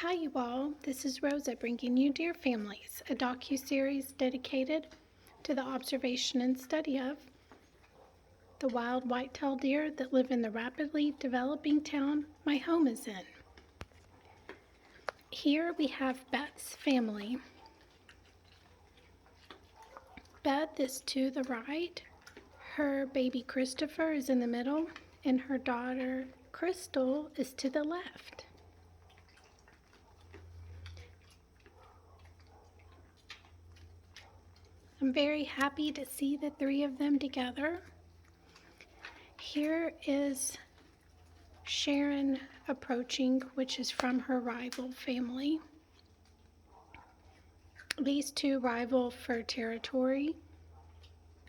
Hi, you all. This is Rosa bringing you Deer Families, a docu-series dedicated to the observation and study of the wild whitetail deer that live in the rapidly developing town my home is in. Here we have Beth's family. Beth is to the right, her baby Christopher is in the middle, and her daughter Crystal is to the left. I'm very happy to see the three of them together. Here is Sharon approaching, which is from her rival family. These two rival for territory.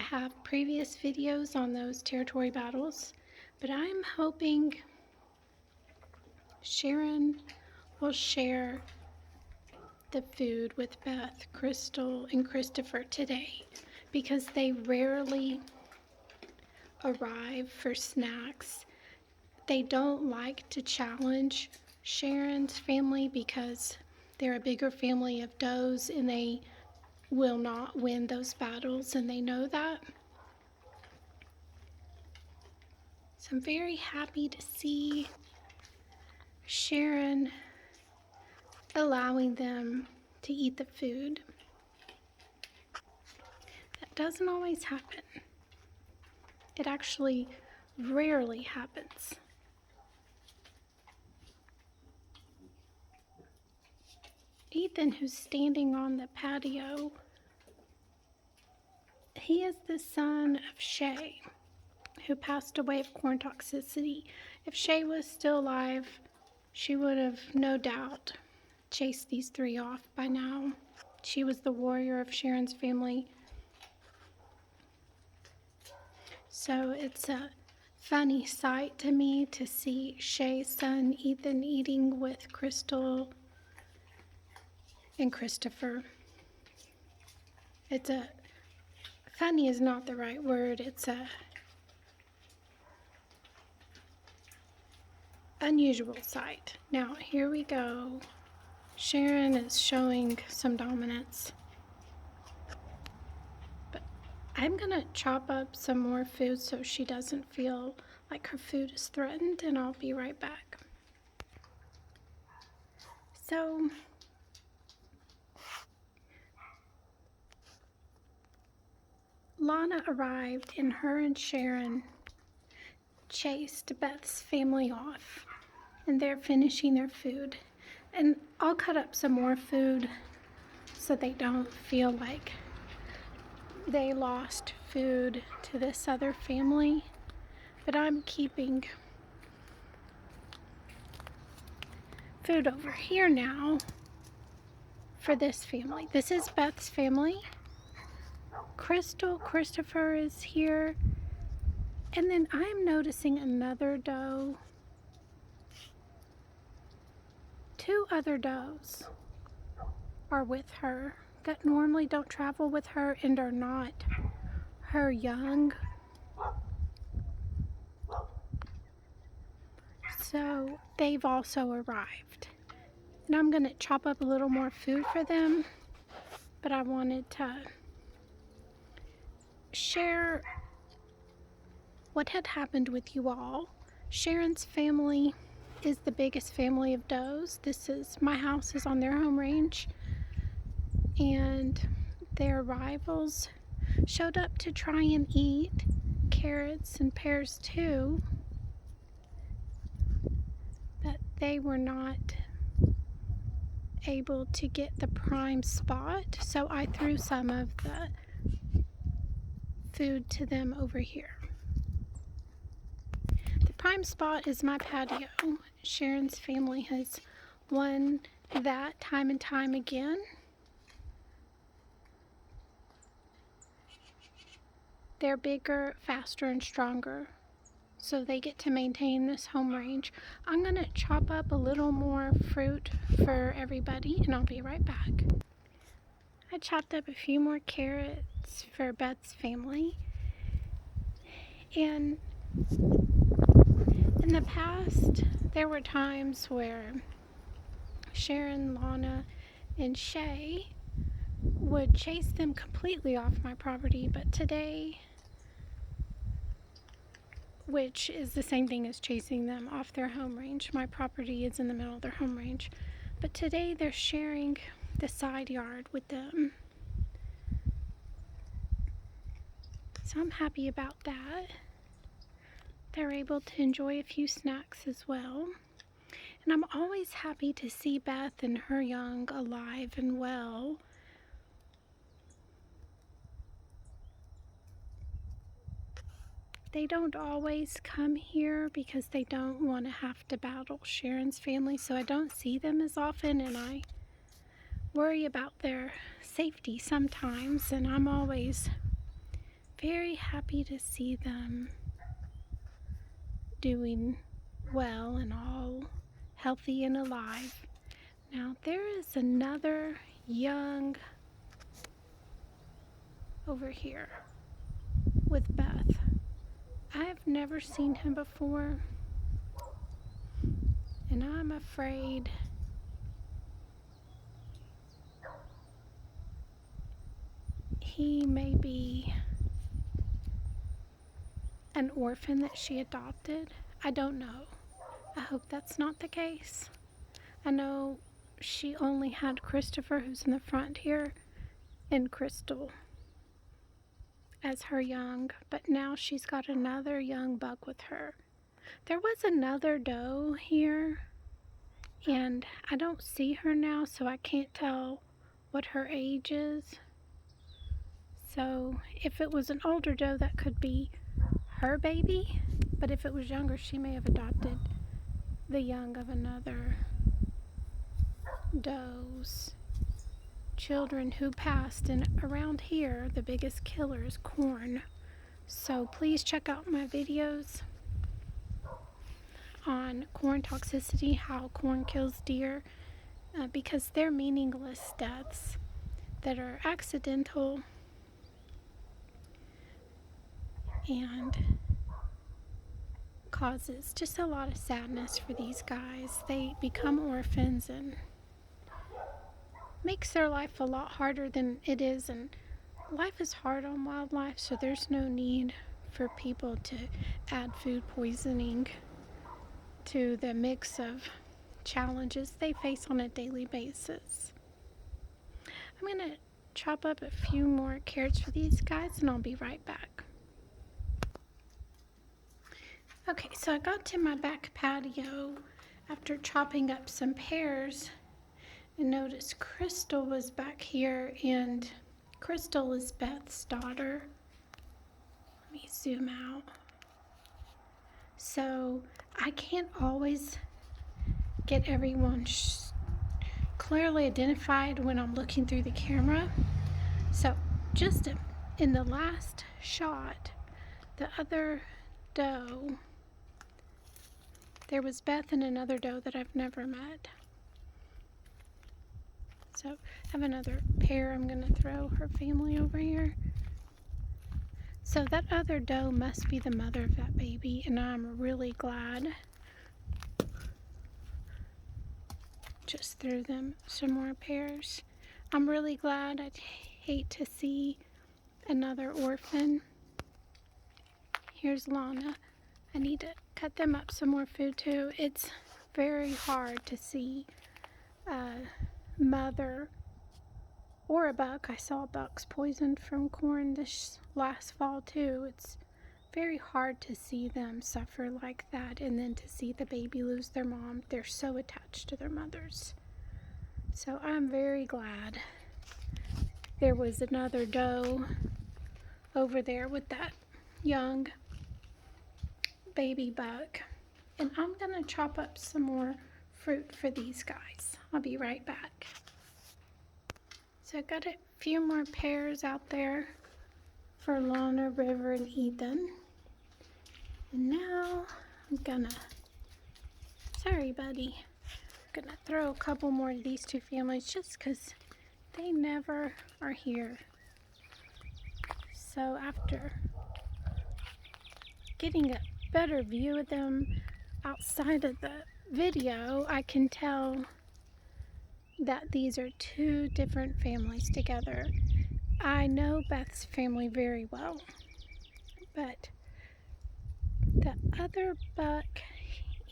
I have previous videos on those territory battles, but I'm hoping Sharon will share the food with Beth, Crystal, and Christopher today because they rarely arrive for snacks. They don't like to challenge Sharon's family because they're a bigger family of does and they will not win those battles, and they know that. So I'm very happy to see Sharon allowing them to eat the food. That doesn't always happen. It actually rarely happens. Ethan, who's standing on the patio, he is the son of Shay, who passed away of corn toxicity. If Shay was still alive, she would have no doubt chased these three off by now. She was the warrior of Sharon's family. So it's a funny sight to me to see Shay's son Ethan eating with Crystal and Christopher. Funny is not the right word. It's a unusual sight. Now here we go. Sharon is showing some dominance. But I'm gonna chop up some more food so she doesn't feel like her food is threatened, and I'll be right back. So Lana arrived and her and Sharon chased Beth's family off, and they're finishing their food. And I'll cut up some more food so they don't feel like they lost food to this other family. But I'm keeping food over here now for this family. This is Beth's family. Christopher is here. And then I'm noticing another doe. Two other does are with her that normally don't travel with her and are not her young. So they've also arrived. And I'm gonna chop up a little more food for them, but I wanted to share what had happened with you all. Sharon's family is the biggest family of does. My house is on their home range, and their rivals showed up to try and eat carrots and pears too, but they were not able to get the prime spot, so I threw some of the food to them over here. The prime spot is my patio. Sharon's family has won that time and time again. They're bigger, faster, and stronger, so they get to maintain this home range. I'm gonna chop up a little more fruit for everybody, and I'll be right back. I chopped up a few more carrots for Beth's family, and in the past there were times where Sharon, Lana, and Shay would chase them completely off my property, but today, which is the same thing as chasing them off their home range. My property is in the middle of their home range, but today they're sharing the side yard with them. So I'm happy about that. They're able to enjoy a few snacks as well. And I'm always happy to see Beth and her young alive and well. They don't always come here because they don't want to have to battle Sharon's family, so I don't see them as often, and I worry about their safety sometimes, and I'm always very happy to see them doing well and all healthy and alive. Now there is another young over here with Beth. I've never seen him before, and I'm afraid he may be an orphan that she adopted. I don't know. I hope that's not the case. I know she only had Christopher, who's in the front here, and Crystal as her young, but now she's got another young buck with her. There was another doe here, and I don't see her now, so I can't tell what her age is. So if it was an older doe, that could be her baby, but if it was younger, she may have adopted the young of another doe's children who passed. And around here, the biggest killer is corn. So please check out my videos on corn toxicity, how corn kills deer, because they're meaningless deaths that are accidental and causes just a lot of sadness for these guys. They become orphans and makes their life a lot harder than it is, and life is hard on wildlife, so there's no need for people to add food poisoning to the mix of challenges they face on a daily basis. I'm going to chop up a few more carrots for these guys, and I'll be right back. Okay, so I got to my back patio after chopping up some pears and noticed Crystal was back here, and Crystal is Beth's daughter. Let me zoom out. So I can't always get everyone clearly identified when I'm looking through the camera. So just in the last shot, the other doe, there was Beth and another doe that I've never met. So I have another pair I'm going to throw her family over here. So that other doe must be the mother of that baby, and I'm really glad. Just threw them some more pears. I'm really glad. I'd hate to see another orphan. Here's Lana. I need to cut them up some more food too. It's very hard to see a mother or a buck. I saw bucks poisoned from corn this last fall too. It's very hard to see them suffer like that, and then to see the baby lose their mom. They're so attached to their mothers. So I'm very glad there was another doe over there with that young baby buck. And I'm gonna chop up some more fruit for these guys. I'll be right back. So I got a few more pears out there for Lana, River, and Ethan. And now I'm gonna, sorry buddy, I'm gonna throw a couple more to these two families just because they never are here. So after getting a better view of them outside of the video, I can tell that these are two different families together. I know Beth's family very well, but the other buck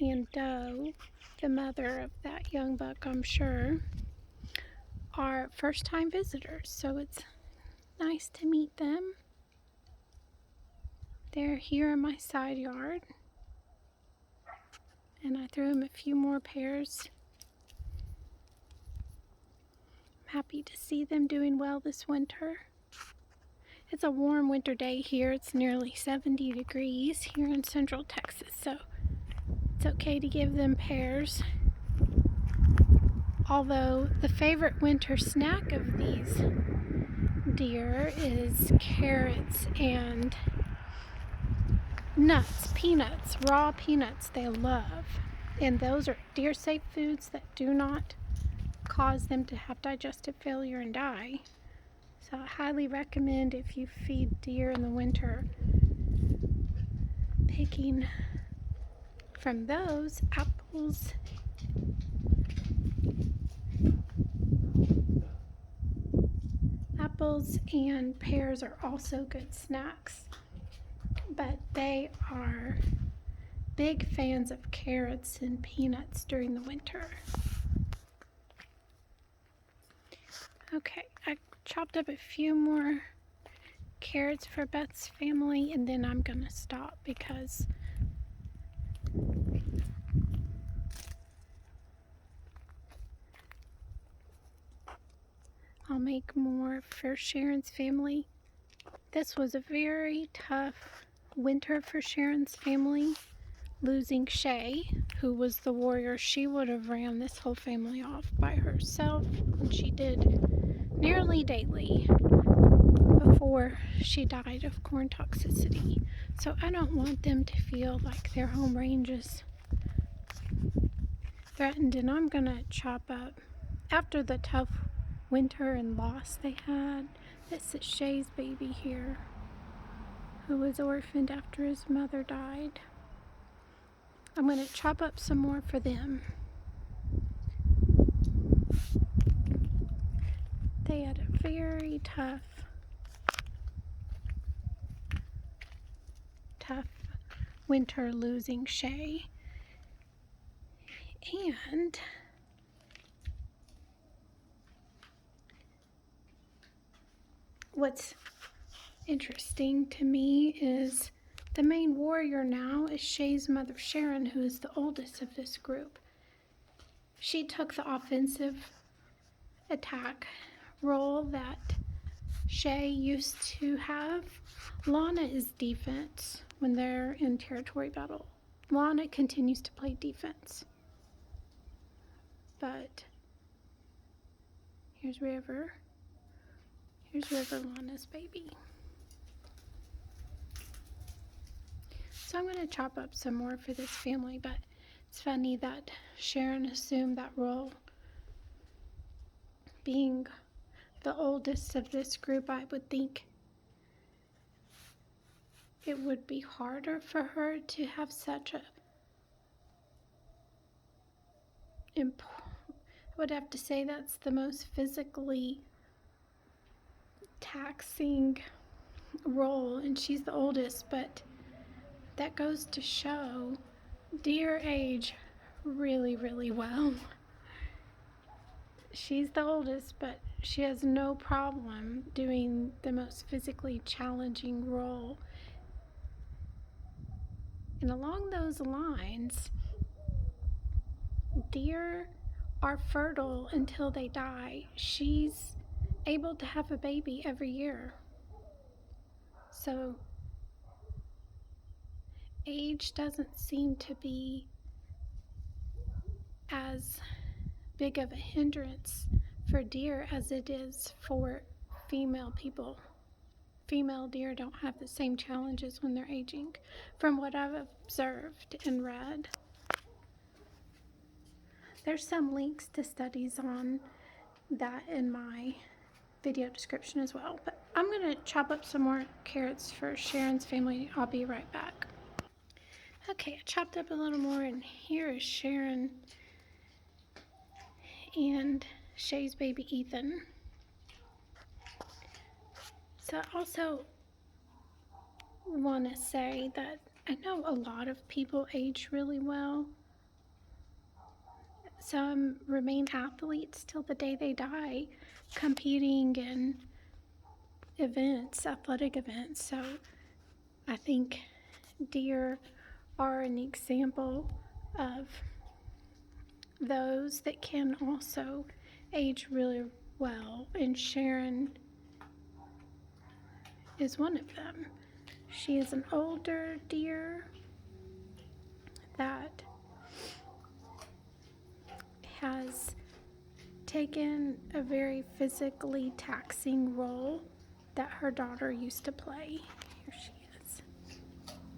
and doe, the mother of that young buck, I'm sure, are first-time visitors, so it's nice to meet them. They're here in my side yard, and I threw them a few more pairs. I'm happy to see them doing well this winter. It's a warm winter day here. It's nearly 70 degrees here in central Texas, so it's okay to give them pairs. Although the favorite winter snack of these deer is carrots and nuts, peanuts, raw peanuts they love. And those are deer safe foods that do not cause them to have digestive failure and die. So I highly recommend, if you feed deer in the winter, picking from those. Apples and pears are also good snacks, but they are big fans of carrots and peanuts during the winter. Okay, I chopped up a few more carrots for Beth's family, and then I'm gonna stop because I'll make more for Sharon's family. This was a very tough winter for Sharon's family, losing Shay, who was the warrior. She would have ran this whole family off by herself, and she did nearly daily before she died of corn toxicity. So I don't want them to feel like their home range is threatened, and I'm gonna chop up, after the tough winter and loss they had. This is Shay's baby here, who was orphaned after his mother died. I'm gonna chop up some more for them. They had a very tough winter losing Shay. And what's interesting to me is the main warrior now is Shay's mother, Sharon, who is the oldest of this group. She took the offensive attack role that Shay used to have. Lana is defense when they're in territory battle. Lana continues to play defense. But here's River. Here's River, Lana's baby. So I'm going to chop up some more for this family, but it's funny that Sharon assumed that role. Being the oldest of this group, I would think it would be harder for her to have such a I would have to say that's the most physically taxing role, and she's the oldest, but that goes to show deer age really, really well. She's the oldest, but she has no problem doing the most physically challenging role. And along those lines, deer are fertile until they die. She's able to have a baby every year. So age doesn't seem to be as big of a hindrance for deer as it is for female people. Female deer don't have the same challenges when they're aging, from what I've observed and read. There's some links to studies on that in my video description as well. But I'm going to chop up some more carrots for Sharon's family. I'll be right back. Okay, I chopped up a little more, and here is Sharon. And Shay's baby Ethan. So I also want to say that I know a lot of people age really well. Some remain athletes till the day they die, competing in events, athletic events. So I think deer are an example of those that can also age really well, and Sharon is one of them. She is an older deer that has taken a very physically taxing role that her daughter used to play. Here she is.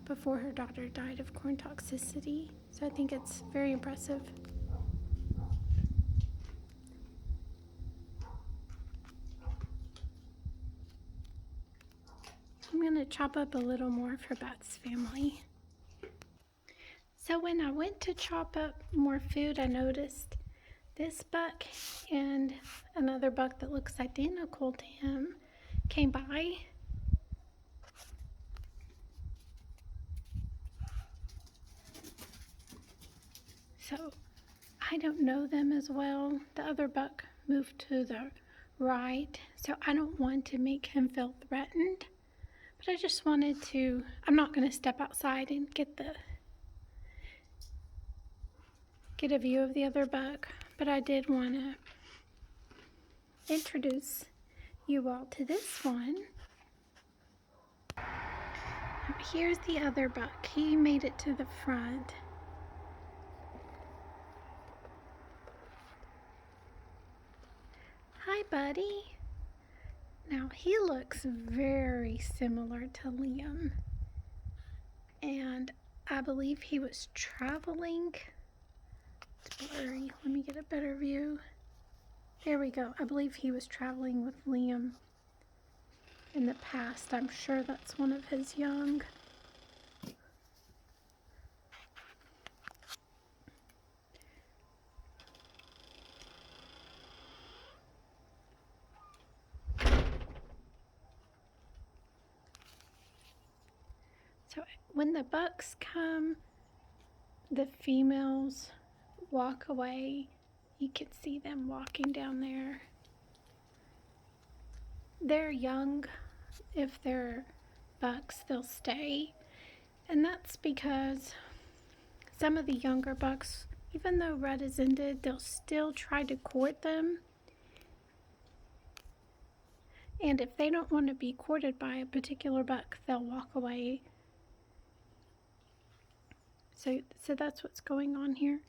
Before her daughter died of corn toxicity. So I think it's very impressive. I'm going to chop up a little more for Beth's family. So when I went to chop up more food, I noticed this buck and another buck that looks identical to him came by. So I don't know them as well. The other buck moved to the right, so I don't want to make him feel threatened. But I just wanted to, I'm not going to step outside and get a view of the other buck, but I did want to introduce you all to this one. Here's the other buck. He made it to the front. Hi, buddy. Now, he looks very similar to Liam, and I believe he was traveling. It's blurry. Let me get a better view. There we go. I believe he was traveling with Liam in the past. I'm sure that's one of his young. So when the bucks come, the females walk away. You can see them walking down there. They're young. If they're bucks, they'll stay. And that's because some of the younger bucks, even though rut is ended, they'll still try to court them. And if they don't want to be courted by a particular buck, they'll walk away. So that's what's going on here.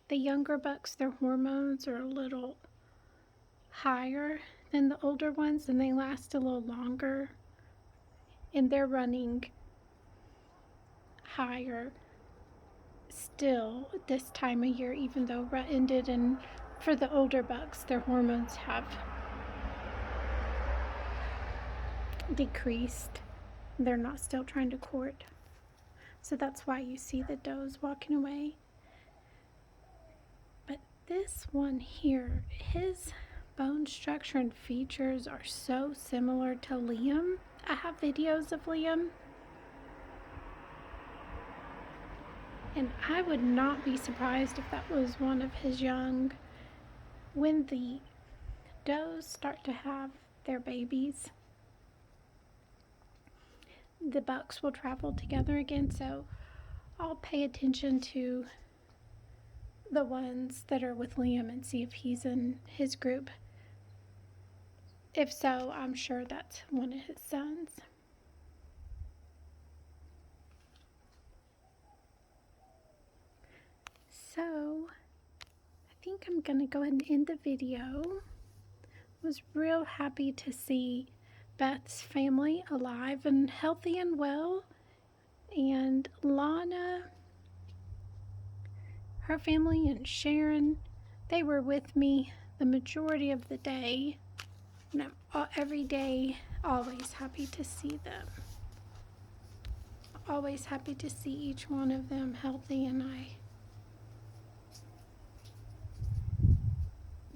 The younger bucks, their hormones are a little higher than the older ones, and they last a little longer. And they're running higher still this time of year, even though rut ended. And for the older bucks, their hormones have decreased. They're not still trying to court. So that's why you see the does walking away. But this one here, his bone structure and features are so similar to Liam. I have videos of Liam, and I would not be surprised if that was one of his young. When the does start to have their babies, the bucks will travel together again, so I'll pay attention to the ones that are with Liam and see if he's in his group. If so, I'm sure that's one of his sons. So I think I'm gonna go ahead and end the video. Was real happy to see Beth's family alive and healthy and well, and Lana, her family, and Sharon, they were with me the majority of the day, and I'm every day always happy to see them. Always happy to see each one of them healthy, and I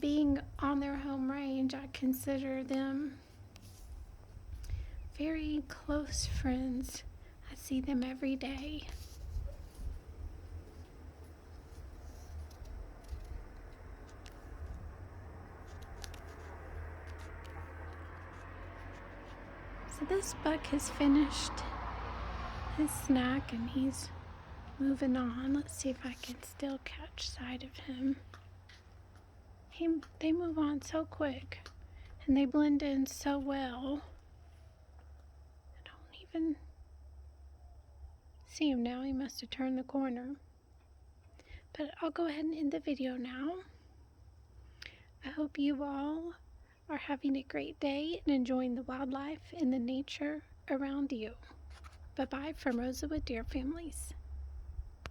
being on their home range, I consider them very close friends. I see them every day. So this buck has finished his snack and he's moving on. Let's see if I can still catch sight of him. They move on so quick and they blend in so well. I don't even see him now. He must have turned the corner. But I'll go ahead and end the video now. I hope you all are having a great day and enjoying the wildlife and the nature around you. Bye-bye from Rosa with Deer Families.